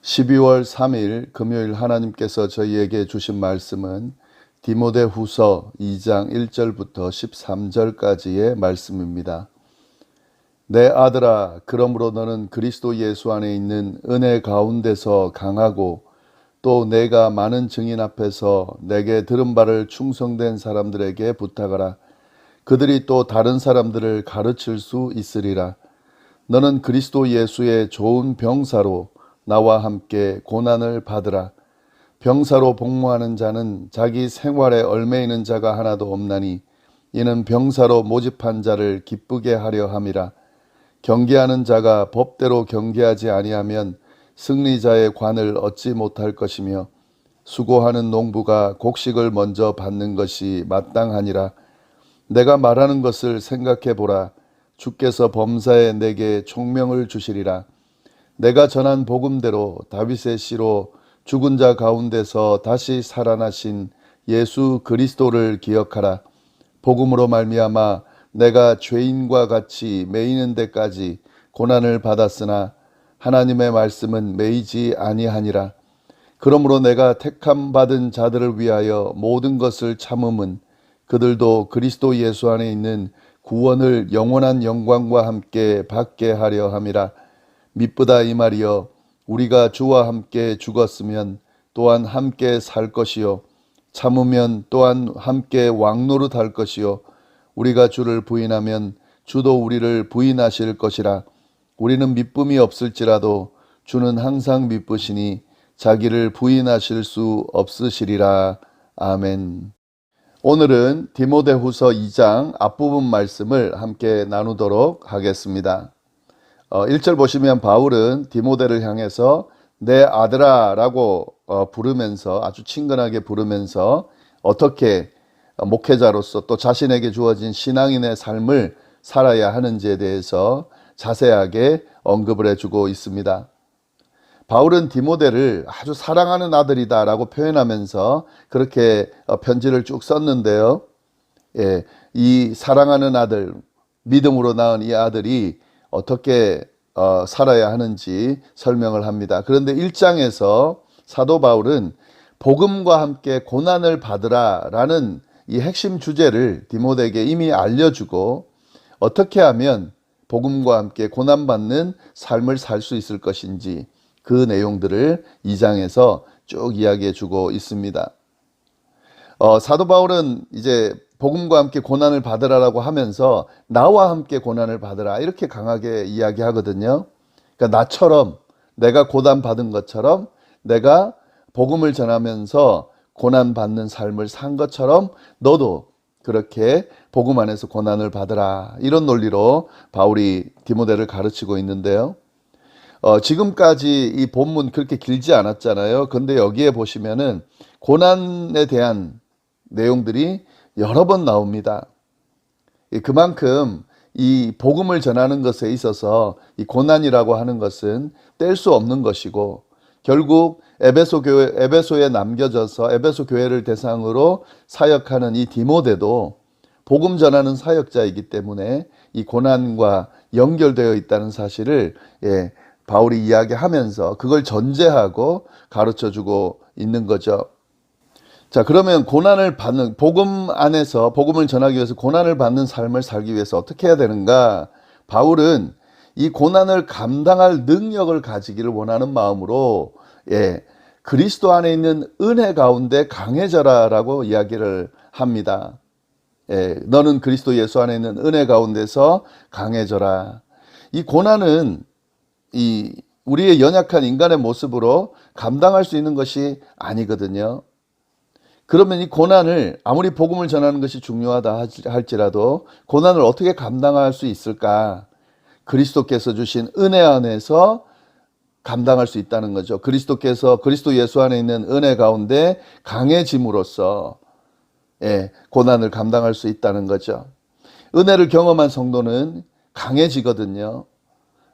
12월 3일 금요일 하나님께서 저희에게 주신 말씀은 디모데후서 2장 1절부터 13절까지의 말씀입니다. 내 아들아, 그러므로 너는 그리스도 예수 안에 있는 은혜 가운데서 강하고 또 내가 많은 증인 앞에서 내게 들은 바를 충성된 사람들에게 부탁하라. 그들이 또 다른 사람들을 가르칠 수 있으리라. 너는 그리스도 예수의 좋은 병사로 나와 함께 고난을 받으라. 병사로 복무하는 자는 자기 생활에 얽매이는 자가 하나도 없나니 이는 병사로 모집한 자를 기쁘게 하려 함이라. 경계하는 자가 법대로 경계하지 아니하면 승리자의 관을 얻지 못할 것이며 수고하는 농부가 곡식을 먼저 받는 것이 마땅하니라. 내가 말하는 것을 생각해 보라. 주께서 범사에 내게 총명을 주시리라. 내가 전한 복음대로 다윗의 씨로 죽은 자 가운데서 다시 살아나신 예수 그리스도를 기억하라. 복음으로 말미암아 내가 죄인과 같이 매이는 데까지 고난을 받았으나 하나님의 말씀은 매이지 아니하니라. 그러므로 내가 택함 받은 자들을 위하여 모든 것을 참음은 그들도 그리스도 예수 안에 있는 구원을 영원한 영광과 함께 받게 하려 함이라. 미쁘다 이 말이여, 우리가 주와 함께 죽었으면 또한 함께 살 것이요 참으면 또한 함께 왕노릇할 것이요 우리가 주를 부인하면 주도 우리를 부인하실 것이라. 우리는 미쁨이 없을지라도 주는 항상 미쁘시니 자기를 부인하실 수 없으시리라. 아멘. 오늘은 디모데후서 2장 앞부분 말씀을 함께 나누도록 하겠습니다. 1절 보시면 바울은 디모데를 향해서 내 아들아 라고 부르면서 아주 친근하게 부르면서 어떻게 목회자로서 또 자신에게 주어진 신앙인의 삶을 살아야 하는지에 대해서 자세하게 언급을 해주고 있습니다. 바울은 디모데를 아주 사랑하는 아들이다 라고 표현하면서 그렇게 편지를 쭉 썼는데요. 이 사랑하는 아들, 믿음으로 낳은 이 아들이 어떻게 살아야 하는지 설명을 합니다. 그런데 1장에서 사도 바울은 복음과 함께 고난을 받으라 라는 이 핵심 주제를 디모데에게 이미 알려주고 어떻게 하면 복음과 함께 고난받는 삶을 살 수 있을 것인지 그 내용들을 2장에서 쭉 이야기해 주고 있습니다. 사도 바울은 이제 복음과 함께 고난을 받으라라고 하면서 나와 함께 고난을 받으라 이렇게 강하게 이야기하거든요. 그러니까 나처럼 내가 고난 받은 것처럼 내가 복음을 전하면서 고난 받는 삶을 산 것처럼 너도 그렇게 복음 안에서 고난을 받으라 이런 논리로 바울이 디모데를 가르치고 있는데요. 지금까지 이 본문 그렇게 길지 않았잖아요. 근데 여기에 보시면은 고난에 대한 내용들이 여러 번 나옵니다. 그만큼 이 복음을 전하는 것에 있어서 이 고난이라고 하는 것은 뗄 수 없는 것이고 결국 에베소에 남겨져서 에베소 교회를 대상으로 사역하는 이 디모데도 복음 전하는 사역자이기 때문에 이 고난과 연결되어 있다는 사실을 바울이 이야기하면서 그걸 전제하고 가르쳐주고 있는 거죠. 자, 그러면 고난을 받는, 복음 안에서 복음을 전하기 위해서 고난을 받는 삶을 살기 위해서 어떻게 해야 되는가? 바울은 이 고난을 감당할 능력을 가지기를 원하는 마음으로 그리스도 안에 있는 은혜 가운데 강해져라 라고 이야기를 합니다. 너는 그리스도 예수 안에 있는 은혜 가운데서 강해져라. 이 고난은 우리의 연약한 인간의 모습으로 감당할 수 있는 것이 아니거든요. 그러면 이 고난을 아무리 복음을 전하는 것이 중요하다 할지라도 고난을 어떻게 감당할 수 있을까? 그리스도께서 주신 은혜 안에서 감당할 수 있다는 거죠. 그리스도 예수 안에 있는 은혜 가운데 강해짐으로써 고난을 감당할 수 있다는 거죠. 은혜를 경험한 성도는 강해지거든요.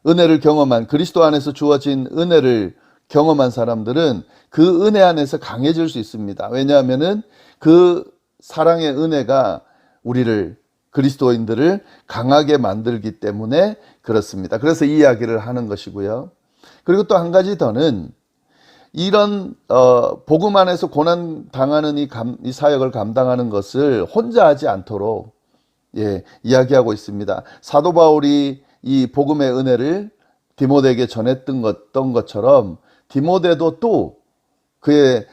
은혜를 경험한 그리스도 안에서 주어진 은혜를 경험한 사람들은 그 은혜 안에서 강해질 수 있습니다. 왜냐하면은 그 사랑의 은혜가 우리를 그리스도인들을 강하게 만들기 때문에 그렇습니다. 그래서 이 이야기를 하는 것이고요. 그리고 또 한 가지 더는 이런 복음 안에서 고난 당하는 이 사역을 감당하는 것을 혼자 하지 않도록 이야기하고 있습니다. 사도 바울이 이 복음의 은혜를 디모데에게 전했던 것처럼 디모데도 또 그의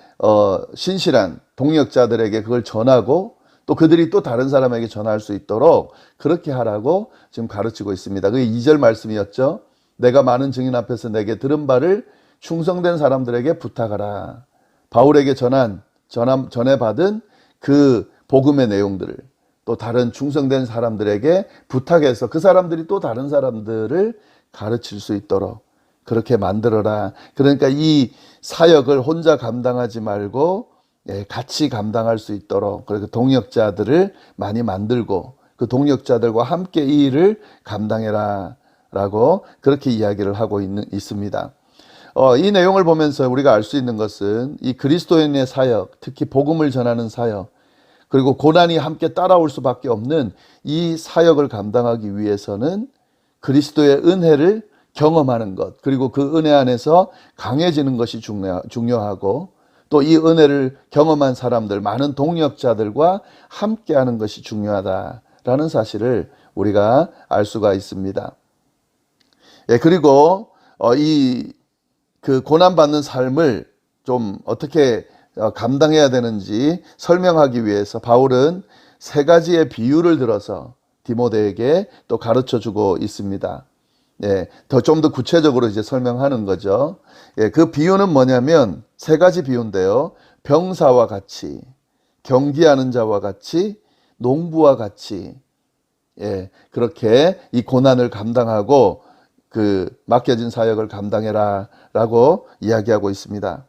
신실한 동역자들에게 그걸 전하고 또 그들이 또 다른 사람에게 전할 수 있도록 그렇게 하라고 지금 가르치고 있습니다. 그게 2절 말씀이었죠. 내가 많은 증인 앞에서 내게 들은 바를 충성된 사람들에게 부탁하라. 바울에게 전해받은 그 복음의 내용들을 또 다른 충성된 사람들에게 부탁해서 그 사람들이 또 다른 사람들을 가르칠 수 있도록 그렇게 만들어라. 그러니까 이 사역을 혼자 감당하지 말고 같이 감당할 수 있도록 그렇게 동역자들을 많이 만들고 그 동역자들과 함께 이 일을 감당해라 라고 그렇게 이야기를 하고 있습니다. 이 내용을 보면서 우리가 알 수 있는 것은 이 그리스도인의 사역, 특히 복음을 전하는 사역, 그리고 고난이 함께 따라올 수밖에 없는 이 사역을 감당하기 위해서는 그리스도의 은혜를 경험하는 것, 그리고 그 은혜 안에서 강해지는 것이 중요하고 또 이 은혜를 경험한 사람들, 많은 동역자들과 함께하는 것이 중요하다라는 사실을 우리가 알 수가 있습니다. 그리고 그 고난받는 삶을 좀 어떻게 감당해야 되는지 설명하기 위해서 바울은 3가지의 비유를 들어서 디모데에게 또 가르쳐 주고 있습니다. 좀 더 구체적으로 이제 설명하는 거죠. 그 비유는 뭐냐면 3가지 비유인데요. 병사와 같이, 경기하는 자와 같이, 농부와 같이, 그렇게 이 고난을 감당하고 그 맡겨진 사역을 감당해라 라고 이야기하고 있습니다.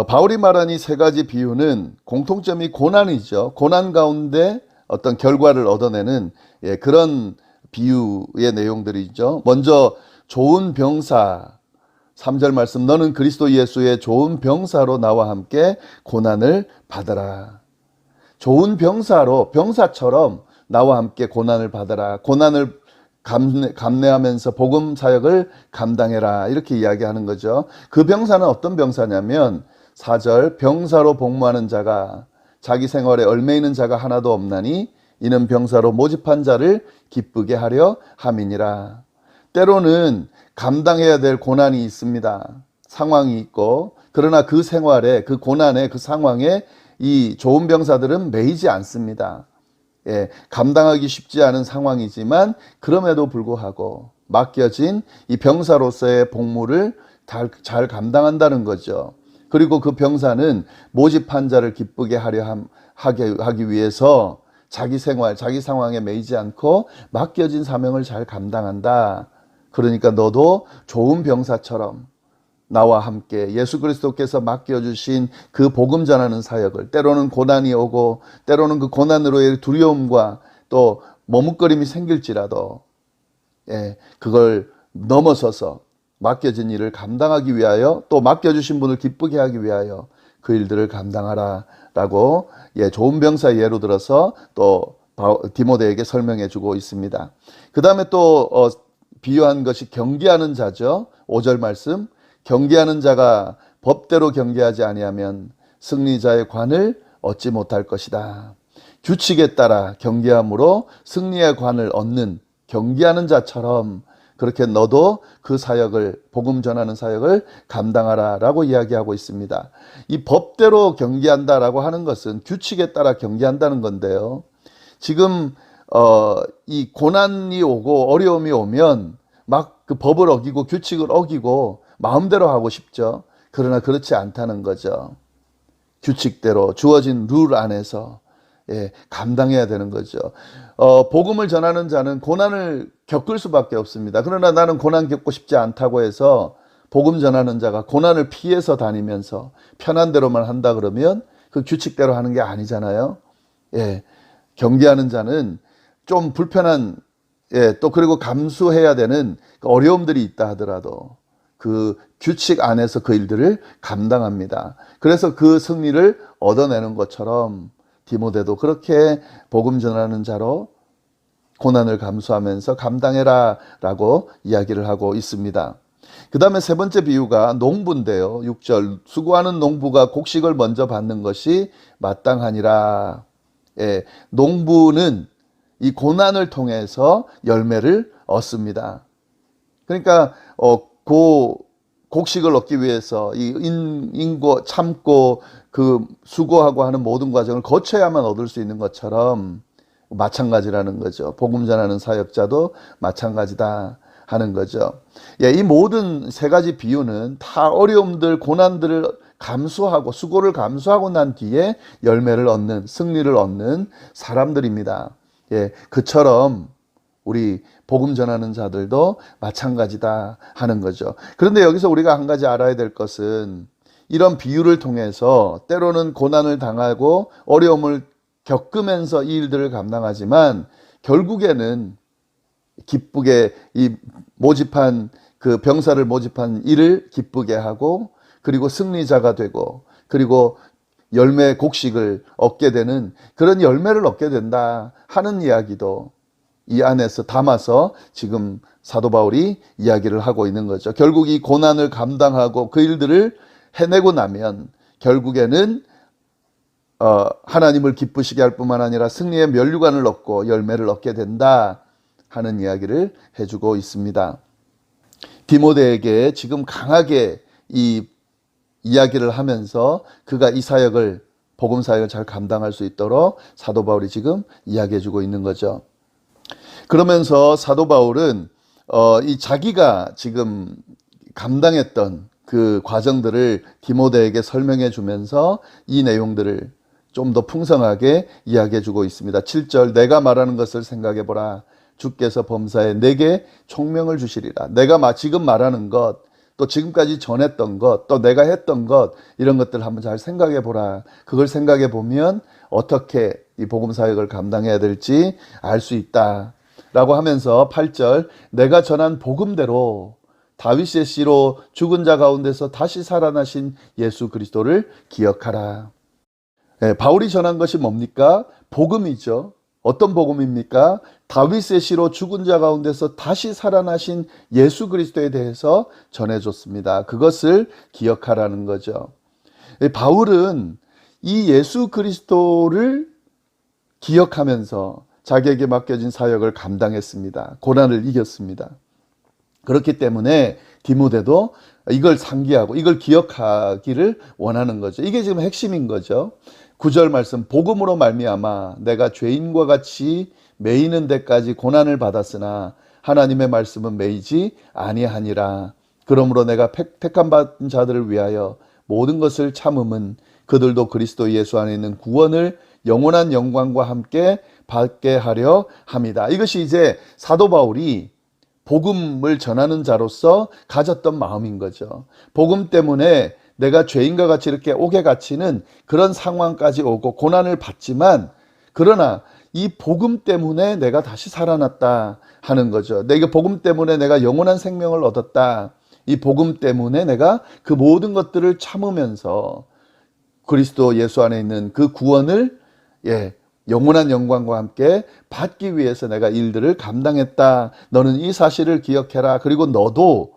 바울이 말한 이 3가지 비유는 공통점이 고난이죠. 고난 가운데 어떤 결과를 얻어내는 그런 비유의 내용들이죠. 먼저 좋은 병사, 3절 말씀, 너는 그리스도 예수의 좋은 병사로 나와 함께 고난을 받으라. 좋은 병사처럼 나와 함께 고난을 받으라. 고난을 감내하면서 복음 사역을 감당해라. 이렇게 이야기하는 거죠. 그 병사는 어떤 병사냐면 4절, 병사로 복무하는 자가 자기 생활에 얽매이는 자가 하나도 없나니 이는 병사로 모집한 자를 기쁘게 하려 함이니라. 때로는 감당해야 될 고난이 있습니다. 상황이 있고, 그러나 그 생활에, 그 고난에, 그 상황에 이 좋은 병사들은 매이지 않습니다. 감당하기 쉽지 않은 상황이지만 그럼에도 불구하고 맡겨진 이 병사로서의 복무를 잘 감당한다는 거죠. 그리고 그 병사는 모집한 자를 기쁘게 하기 위해서 자기 생활, 자기 상황에 매이지 않고 맡겨진 사명을 잘 감당한다. 그러니까 너도 좋은 병사처럼 나와 함께 예수 그리스도께서 맡겨주신 그 복음 전하는 사역을, 때로는 고난이 오고 때로는 그 고난으로의 두려움과 또 머뭇거림이 생길지라도 그걸 넘어서서 맡겨진 일을 감당하기 위하여, 또 맡겨주신 분을 기쁘게 하기 위하여 그 일들을 감당하라 라고 좋은 병사 예로 들어서 또 디모데에게 설명해 주고 있습니다. 그 다음에 또 비유한 것이 경계하는 자죠. 5절 말씀, 경계하는 자가 법대로 경계하지 아니하면 승리자의 관을 얻지 못할 것이다. 규칙에 따라 경계함으로 승리의 관을 얻는 경계하는 자처럼 그렇게 너도 그 사역을, 복음 전하는 사역을 감당하라 라고 이야기하고 있습니다. 이 법대로 경계한다라고 하는 것은 규칙에 따라 경계한다는 건데요. 지금 이 고난이 오고 어려움이 오면 막 그 법을 어기고 규칙을 어기고 마음대로 하고 싶죠. 그러나 그렇지 않다는 거죠. 규칙대로 주어진 룰 안에서 감당해야 되는 거죠. 복음을 전하는 자는 고난을 겪을 수밖에 없습니다. 그러나 나는 고난 겪고 싶지 않다고 해서 복음 전하는 자가 고난을 피해서 다니면서 편한 대로만 한다 그러면 그 규칙대로 하는 게 아니잖아요. 경계하는 자는 좀 불편한, 또 그리고 감수해야 되는 어려움들이 있다 하더라도 그 규칙 안에서 그 일들을 감당합니다. 그래서 그 승리를 얻어내는 것처럼 디모데도 그렇게 복음 전하는 자로 고난을 감수하면서 감당해라 라고 이야기를 하고 있습니다. 그 다음에 세 번째 비유가 농부인데요. 6절 수고하는 농부가 곡식을 먼저 받는 것이 마땅하니라. 예, 농부는 이 고난을 통해서 열매를 얻습니다. 그러니까 곡식을 얻기 위해서 이 인고 참고 그 수고하고 하는 모든 과정을 거쳐야만 얻을 수 있는 것처럼 마찬가지라는 거죠. 복음 전하는 사역자도 마찬가지다 하는 거죠. 예, 이 모든 세 가지 비유는 다 어려움들, 고난들을 감수하고 수고를 감수하고 난 뒤에 열매를 얻는, 승리를 얻는 사람들입니다. 예, 그처럼 우리 복음 전하는 자들도 마찬가지다 하는 거죠. 그런데 여기서 우리가 한 가지 알아야 될 것은 이런 비유를 통해서 때로는 고난을 당하고 어려움을 겪으면서 이 일들을 감당하지만 결국에는 기쁘게 이 모집한 그 병사를 모집한 일을 기쁘게 하고 그리고 승리자가 되고 그리고 열매 곡식을 얻게 되는 그런 열매를 얻게 된다 하는 이야기도 이 안에서 담아서 지금 사도 바울이 이야기를 하고 있는 거죠. 결국 이 고난을 감당하고 그 일들을 해내고 나면 결국에는 하나님을 기쁘시게 할 뿐만 아니라 승리의 면류관을 얻고 열매를 얻게 된다 하는 이야기를 해주고 있습니다. 디모데에게 지금 강하게 이 이야기를 하면서 그가 이 사역을 복음 사역을 잘 감당할 수 있도록 사도 바울이 지금 이야기해주고 있는 거죠. 그러면서 사도 바울은 이 자기가 지금 감당했던 그 과정들을 디모데에게 설명해 주면서 이 내용들을 좀 더 풍성하게 이야기해 주고 있습니다. 7절 내가 말하는 것을 생각해 보라. 주께서 범사에 내게 총명을 주시리라. 내가 지금 말하는 것, 또 지금까지 전했던 것, 또 내가 했던 것 이런 것들 한번 잘 생각해 보라. 그걸 생각해 보면 어떻게 이 복음 사역을 감당해야 될지 알 수 있다. 라고 하면서 8절 내가 전한 복음대로 다윗의 씨로 죽은 자 가운데서 다시 살아나신 예수 그리스도를 기억하라. 네, 바울이 전한 것이 뭡니까? 복음이죠. 어떤 복음입니까? 다윗의 씨로 죽은 자 가운데서 다시 살아나신 예수 그리스도에 대해서 전해줬습니다. 그것을 기억하라는 거죠. 바울은 이 예수 그리스도를 기억하면서 자기에게 맡겨진 사역을 감당했습니다. 고난을 이겼습니다. 그렇기 때문에 디모데도 이걸 상기하고 이걸 기억하기를 원하는 거죠. 이게 지금 핵심인 거죠. 9절 말씀 복음으로 말미암아 내가 죄인과 같이 매이는 데까지 고난을 받았으나 하나님의 말씀은 매이지 아니하니라. 그러므로 내가 택함 받은 자들을 위하여 모든 것을 참음은 그들도 그리스도 예수 안에 있는 구원을 영원한 영광과 함께 받게 하려 합니다. 이것이 이제 사도 바울이 복음을 전하는 자로서 가졌던 마음인 거죠. 복음 때문에 내가 죄인과 같이 이렇게 옥에 갇히는 그런 상황까지 오고 고난을 받지만 그러나 이 복음 때문에 내가 다시 살아났다 하는 거죠. 내가 복음 때문에 내가 영원한 생명을 얻었다. 이 복음 때문에 내가 그 모든 것들을 참으면서 그리스도 예수 안에 있는 그 구원을 영원한 영광과 함께 받기 위해서 내가 일들을 감당했다. 너는 이 사실을 기억해라. 그리고 너도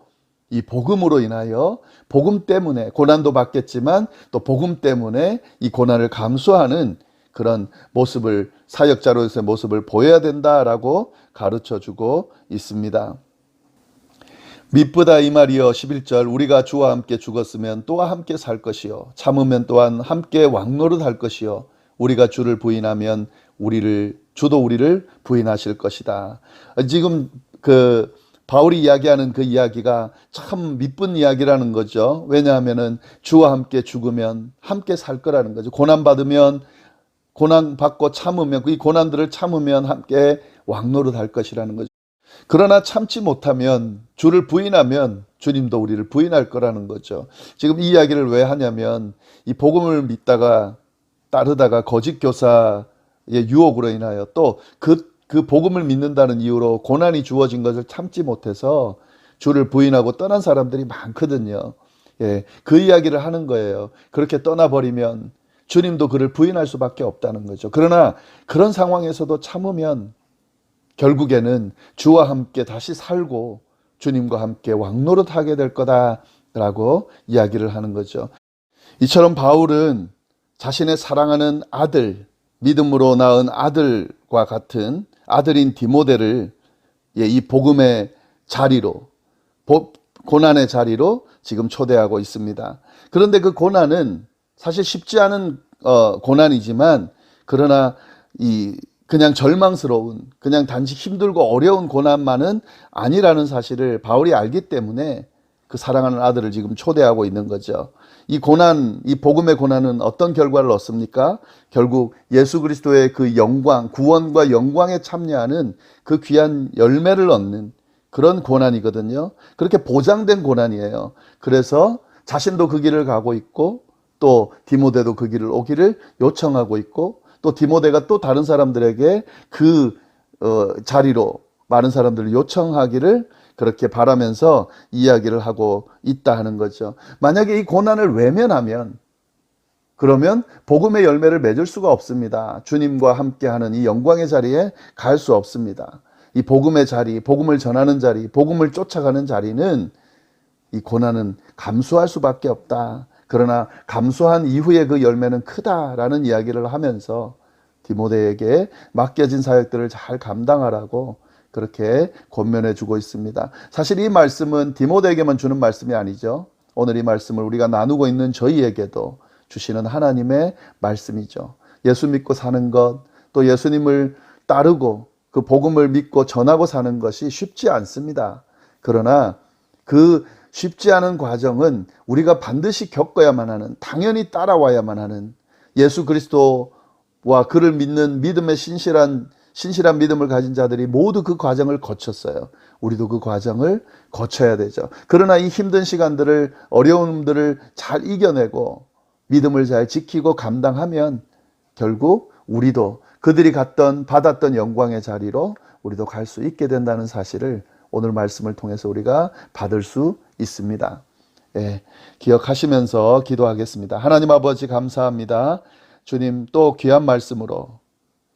이 복음으로 인하여 복음 때문에 고난도 받겠지만 또 복음 때문에 이 고난을 감수하는 그런 모습을 사역자로서의 모습을 보여야 된다라고 가르쳐주고 있습니다. 미쁘다 이 말이여 11절 우리가 주와 함께 죽었으면 또한 함께 살 것이요 참으면 또한 함께 왕노릇 할 것이요 우리가 주를 부인하면 주도 우리를 부인하실 것이다. 지금 그 바울이 이야기하는 그 이야기가 참 미쁜 이야기라는 거죠. 왜냐하면은 주와 함께 죽으면 함께 살 거라는 거죠. 고난 받으면 고난 받고 참으면 이 고난들을 참으면 함께 왕노릇 할 것이라는 거죠. 그러나 참지 못하면 주를 부인하면 주님도 우리를 부인할 거라는 거죠. 지금 이 이야기를 왜 하냐면 이 복음을 믿다가 따르다가 거짓 교사의 유혹으로 인하여 또 그 복음을 믿는다는 이유로 고난이 주어진 것을 참지 못해서 주를 부인하고 떠난 사람들이 많거든요. 그 이야기를 하는 거예요. 그렇게 떠나버리면 주님도 그를 부인할 수밖에 없다는 거죠. 그러나 그런 상황에서도 참으면 결국에는 주와 함께 다시 살고 주님과 함께 왕노릇하게 될 거다라고 이야기를 하는 거죠. 이처럼 바울은 자신의 사랑하는 아들, 믿음으로 낳은 아들과 같은 아들인 디모데를 이 복음의 자리로, 고난의 자리로 지금 초대하고 있습니다. 그런데 그 고난은 사실 쉽지 않은 고난이지만, 그러나 그냥 절망스러운, 그냥 단지 힘들고 어려운 고난만은 아니라는 사실을 바울이 알기 때문에 그 사랑하는 아들을 지금 초대하고 있는 거죠. 이 고난, 이 복음의 고난은 어떤 결과를 얻습니까? 결국 예수 그리스도의 그 영광, 구원과 영광에 참여하는 그 귀한 열매를 얻는 그런 고난이거든요. 그렇게 보장된 고난이에요. 그래서 자신도 그 길을 가고 있고, 또 디모데도 그 길을 오기를 요청하고 있고, 또 디모데가 또 다른 사람들에게 그 자리로 많은 사람들을 요청하기를 그렇게 바라면서 이야기를 하고 있다 하는 거죠. 만약에 이 고난을 외면하면, 그러면 복음의 열매를 맺을 수가 없습니다. 주님과 함께하는 이 영광의 자리에 갈 수 없습니다. 이 복음의 자리, 복음을 전하는 자리, 복음을 쫓아가는 자리는 이 고난은 감수할 수밖에 없다. 그러나 감수한 이후에 그 열매는 크다라는 이야기를 하면서 디모데에게 맡겨진 사역들을 잘 감당하라고 그렇게 권면해 주고 있습니다. 사실 이 말씀은 디모데에게만 주는 말씀이 아니죠. 오늘 이 말씀을 우리가 나누고 있는 저희에게도 주시는 하나님의 말씀이죠. 예수 믿고 사는 것, 또 예수님을 따르고 그 복음을 믿고 전하고 사는 것이 쉽지 않습니다. 그러나 그 쉽지 않은 과정은 우리가 반드시 겪어야만 하는, 당연히 따라와야만 하는, 예수 그리스도와 그를 믿는 믿음의 신실한 믿음을 가진 자들이 모두 그 과정을 거쳤어요. 우리도 그 과정을 거쳐야 되죠. 그러나 이 힘든 시간들을, 어려움들을 잘 이겨내고 믿음을 잘 지키고 감당하면 결국 우리도 그들이 받았던 영광의 자리로 우리도 갈 수 있게 된다는 사실을 오늘 말씀을 통해서 우리가 받을 수 있습니다. 기억하시면서 기도하겠습니다. 하나님 아버지 감사합니다. 주님, 또 귀한 말씀으로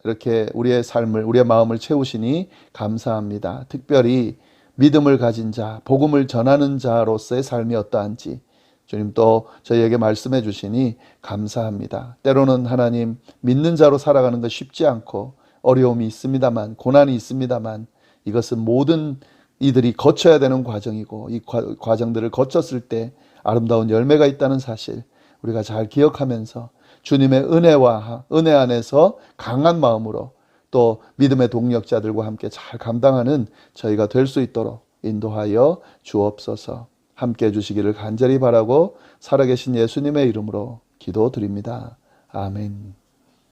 이렇게 우리의 삶을, 우리의 마음을 채우시니 감사합니다. 특별히 믿음을 가진 자, 복음을 전하는 자로서의 삶이 어떠한지 주님 또 저희에게 말씀해 주시니 감사합니다. 때로는 하나님, 믿는 자로 살아가는 것 쉽지 않고 어려움이 있습니다만, 고난이 있습니다만, 이것은 모든 이들이 거쳐야 되는 과정이고, 이 과정들을 거쳤을 때 아름다운 열매가 있다는 사실 우리가 잘 기억하면서 주님의 은혜 안에서 강한 마음으로 또 믿음의 동력자들과 함께 잘 감당하는 저희가 될 수 있도록 인도하여 주옵소서. 함께 해주시기를 간절히 바라고 살아계신 예수님의 이름으로 기도드립니다. 아멘.